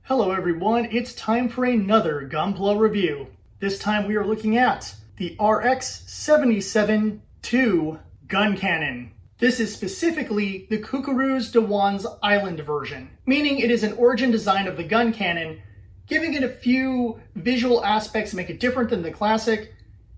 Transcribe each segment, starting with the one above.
Hello everyone, it's time for another GunPla review. This time we are looking at the RX-77-02 Guncannon. This is specifically the Cucuruz Doan's Island version, meaning it is an origin design of the Guncannon, giving it a few visual aspects to make it different than the classic,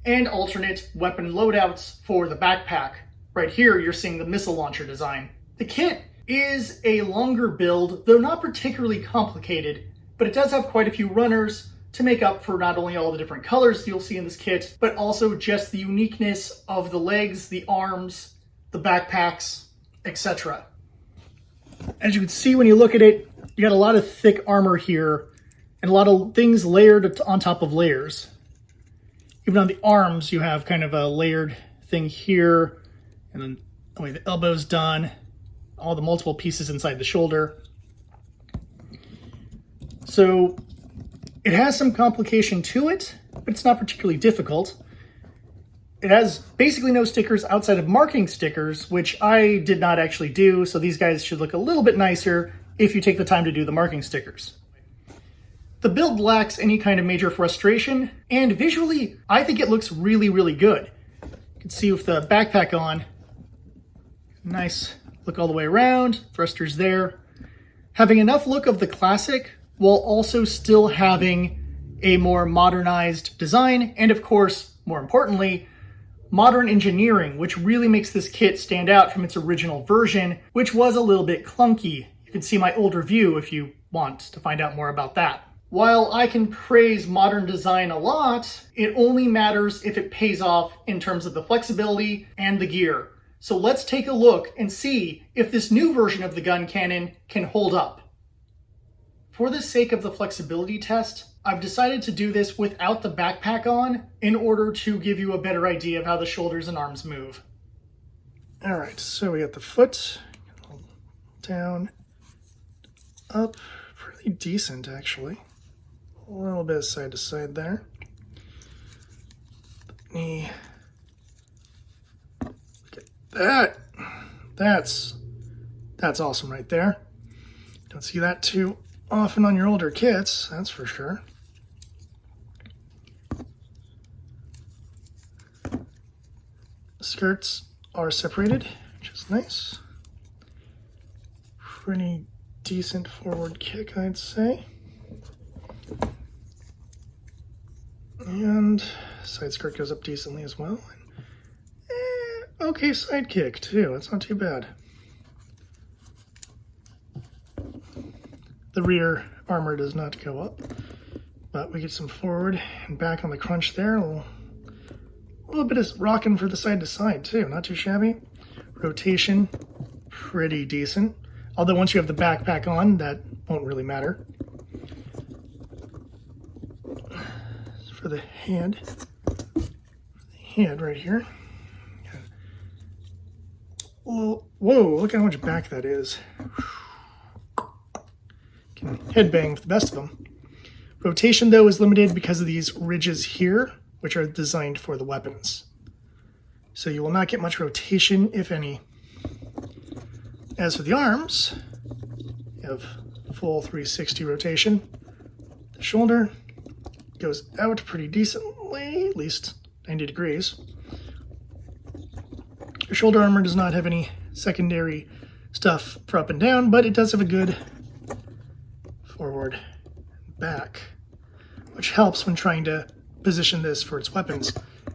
and alternate weapon loadouts for the backpack. Right here you're seeing the missile launcher design. The kit is a longer build, though not particularly complicated, but it does have quite a few runners to make up for not only all the different colors you'll see in this kit, but also just the uniqueness of the legs, the arms, the backpacks, etc. As you can see when you look at it, you got a lot of thick armor here and a lot of things layered on top of layers. Even on the arms, you have kind of a layered thing here, and then the way the elbow's done, all the multiple pieces inside the shoulder. So it has some complication to it, but it's not particularly difficult. It has basically no stickers outside of marking stickers, which I did not actually do, so these guys should look a little bit nicer if you take the time to do the marking stickers. The build lacks any kind of major frustration, and visually, I think it looks really, really good. You can see with the backpack on, nice look all the way around, thrusters there. Having enough look of the classic while also still having a more modernized design, and of course, more importantly, modern engineering, which really makes this kit stand out from its original version, which was a little bit clunky. You can see my old review if you want to find out more about that. While I can praise modern design a lot, it only matters if it pays off in terms of the flexibility and the gear. So let's take a look and see if this new version of the Guncannon can hold up. For the sake of the flexibility test, I've decided to do this without the backpack on in order to give you a better idea of how the shoulders and arms move. All right, so we got the foot, down, up, pretty decent actually. A little bit side to side there. The knee. Look at that. That's awesome right there. Don't see that too often on your older kits, that's for sure. Skirts are separated, which is nice. Pretty decent forward kick, I'd say. And side skirt goes up decently as well. Okay, side kick too, that's not too bad. The rear armor does not go up, but we get some forward and back on the crunch there. A little bit of rocking for the side to side too, not too shabby. Rotation, pretty decent. Although once you have the backpack on, that won't really matter. For the hand right here. Whoa, look how much back that is. Can headbang with the best of them. Rotation, though, is limited because of these ridges here, which are designed for the weapons. So you will not get much rotation, if any. As for the arms, you have full 360 rotation. The shoulder goes out pretty decently, at least 90 degrees. The shoulder armor does not have any secondary stuff for up and down, but it does have a good forward and back, which helps when trying to position this for its weapons.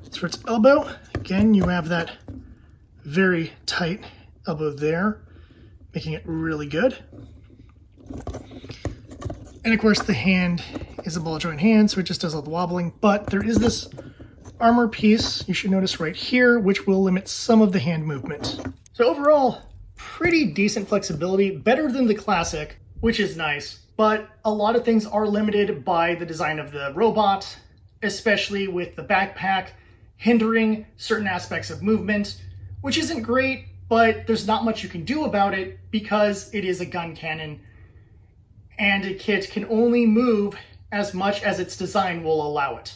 As for its elbow, again, you have that very tight elbow there, making it really good. And of course, the hand is a ball joint hand, so it just does all the wobbling, but there is this armor piece, you should notice right here, which will limit some of the hand movement. So overall, pretty decent flexibility, better than the classic, which is nice, but a lot of things are limited by the design of the robot, especially with the backpack hindering certain aspects of movement, which isn't great, but there's not much you can do about it because it is a Guncannon, and a kit can only move as much as its design will allow it.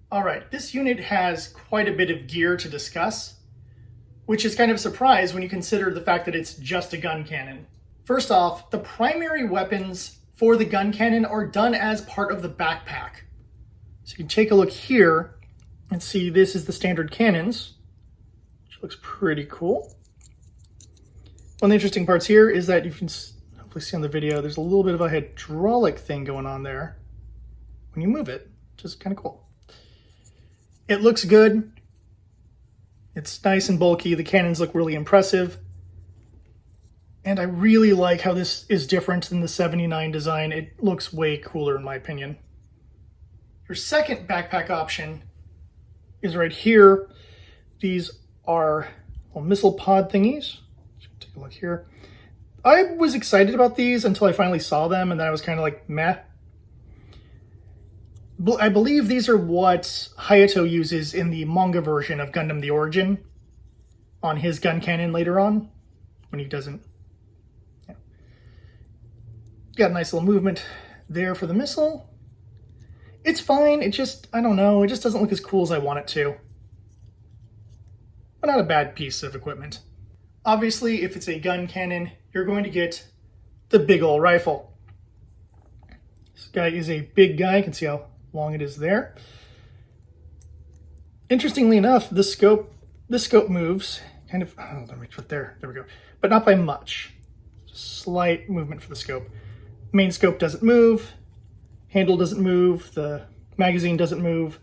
Alright, this unit has quite a bit of gear to discuss, which is kind of a surprise when you consider the fact that it's just a Guncannon. First off, the primary weapons for the Guncannon are done as part of the backpack. So you can take a look here and see this is the standard cannons, which looks pretty cool. One of the interesting parts here is that you can hopefully see on the video, there's a little bit of a hydraulic thing going on there when you move it, which is kind of cool. It looks good. It's nice and bulky. The cannons look really impressive. And I really like how this is different than the 79 design. It looks way cooler in my opinion. Your second backpack option is right here. These are little missile pod thingies. Take a look here. I was excited about these until I finally saw them, and then I was kind of like, meh. I believe these are what Hayato uses in the manga version of Gundam the Origin on his Guncannon later on, when he doesn't. Yeah. Got a nice little movement there for the missile. It's fine, it just, I don't know, it just doesn't look as cool as I want it to. But not a bad piece of equipment. Obviously, if it's a Guncannon, you're going to get the big ol' rifle. This guy is a big guy, you can see how long it is there. Interestingly enough, the scope moves kind of, oh, let me put there we go, but not by much. Slight movement for the scope. Main scope doesn't move, handle doesn't move, the magazine doesn't move,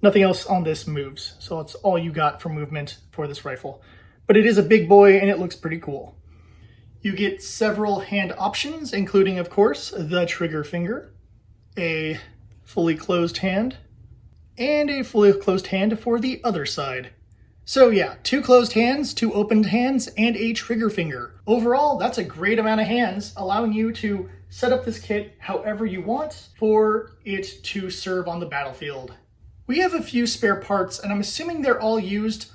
nothing else on this moves. So that's all you got for movement for this rifle. But it is a big boy and it looks pretty cool. You get several hand options, including, of course, the trigger finger, a fully closed hand, and a fully closed hand for the other side. So yeah, 2 closed hands, 2 opened hands, and a trigger finger. Overall, that's a great amount of hands, allowing you to set up this kit however you want for it to serve on the battlefield. We have a few spare parts, and I'm assuming they're all used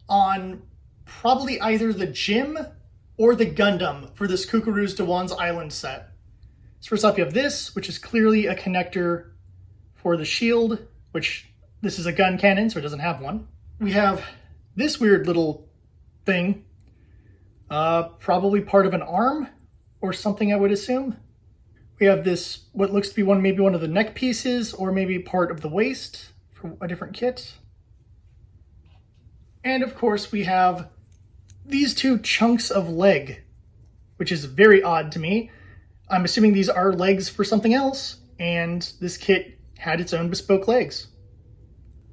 on probably either the Gym or the Gundam for this Cucuruz Doan's Island set. So first off, you have this, which is clearly a connector for the shield, which this is a Guncannon, so it doesn't have one. We have this weird little thing, probably part of an arm or something, I would assume. We have this, what looks to be maybe one of the neck pieces, or maybe part of the waist for a different kit. And of course we have these 2 chunks of leg, which is very odd to me. I'm assuming these are legs for something else, and this kit had its own bespoke legs.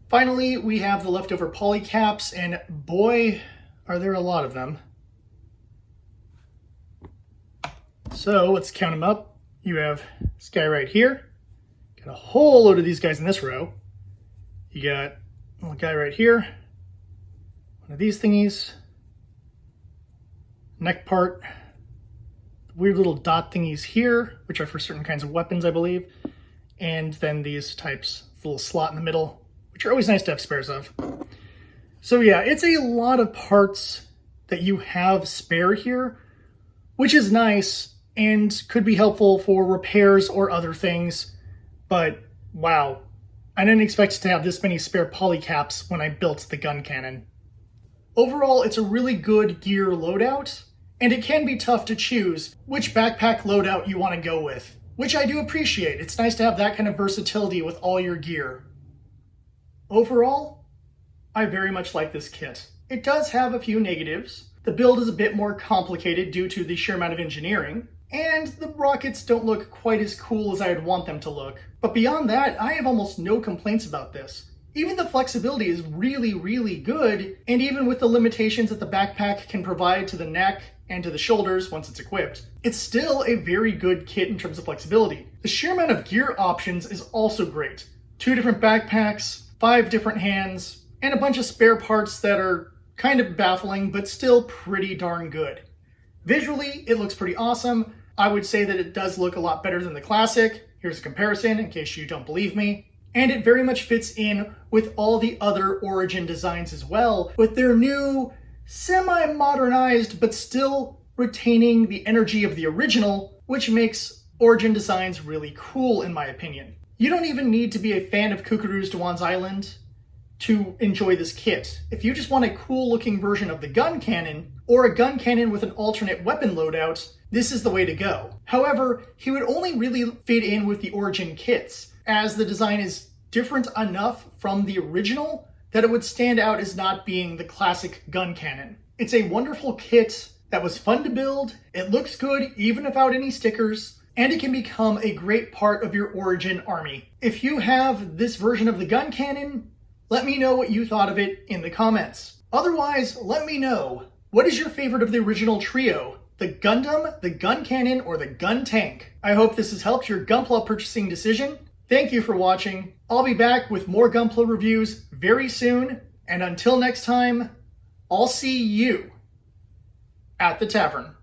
Finally, we have the leftover poly caps, and boy, are there a lot of them. So let's count them up. You have this guy right here. Got a whole load of these guys in this row. You got a little guy right here. One of these thingies. Neck part. Weird little dot thingies here, which are for certain kinds of weapons, I believe. And then these types, the little slot in the middle, which are always nice to have spares of. So yeah, it's a lot of parts that you have spare here, which is nice and could be helpful for repairs or other things. But wow, I didn't expect to have this many spare poly caps when I built the Guncannon. Overall, it's a really good gear loadout, and it can be tough to choose which backpack loadout you want to go with, which I do appreciate. It's nice to have that kind of versatility with all your gear. Overall, I very much like this kit. It does have a few negatives. The build is a bit more complicated due to the sheer amount of engineering, and the rockets don't look quite as cool as I would want them to look. But beyond that, I have almost no complaints about this. Even the flexibility is really, really good, and even with the limitations that the backpack can provide to the neck and to the shoulders once it's equipped, it's still a very good kit in terms of flexibility. The sheer amount of gear options is also great. 2 different backpacks, 5 different hands, and a bunch of spare parts that are kind of baffling, but still pretty darn good. Visually, it looks pretty awesome. I would say that it does look a lot better than the classic. Here's a comparison in case you don't believe me. And it very much fits in with all the other Origin designs as well, with their new, semi-modernized, but still retaining the energy of the original, which makes Origin designs really cool in my opinion. You don't even need to be a fan of Cucuruz Doan's Island to enjoy this kit. If you just want a cool looking version of the Guncannon, or a Guncannon with an alternate weapon loadout, this is the way to go. However, he would only really fit in with the Origin kits, as the design is different enough from the original that it would stand out as not being the classic Guncannon. It's a wonderful kit that was fun to build, it looks good even without any stickers, and it can become a great part of your Origin army. If you have this version of the Guncannon, let me know what you thought of it in the comments. Otherwise, let me know, what is your favorite of the original trio? The Gundam, the Guncannon, or the Gun Tank? I hope this has helped your GunPla purchasing decision. Thank you for watching. I'll be back with more GunPla reviews very soon, and until next time, I'll see you at the tavern.